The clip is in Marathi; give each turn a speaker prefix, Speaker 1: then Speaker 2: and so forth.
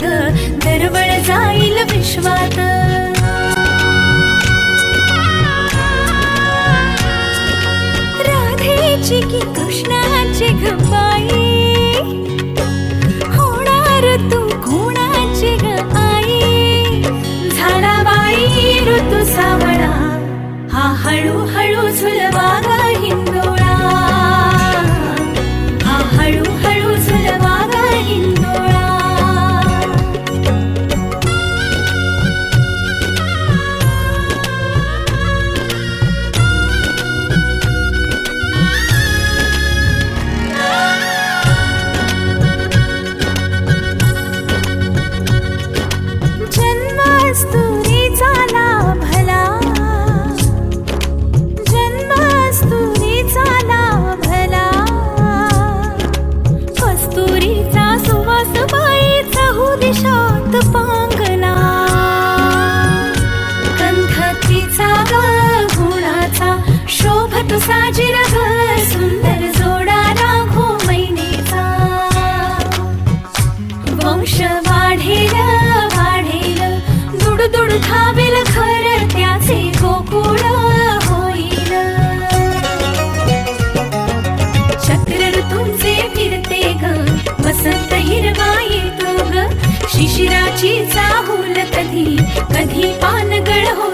Speaker 1: ग दरवळ जाईल विश्वात. राधेची की कृष्णाची ग बाई, होणार तू कोणाची ग आई. झाला बाई ऋतू सावळा, हा हळूहळू झुलवा ग हिंदोळा, हा हळूहळू झुलवा ग हिंदोळा. जन्मास्तुरीचा लाभला, जन्मास्तुरीचा लाभला. कस्तुरीचा सुवास बाई चहू दिशात पांगला. गंधतीचा ग गुणाचा शोभतो साजिर ग सुंदर जोडा राघो मैनेचा. वंश वाढेल वाढेल दुडदुड धावेल घर त्याचे गोकुळ होईल. चक्र ऋतूंचे फिरते ग वसंत हिरवा येतो ग. शिशिराची चाहूल कधी कधी पानगळ हो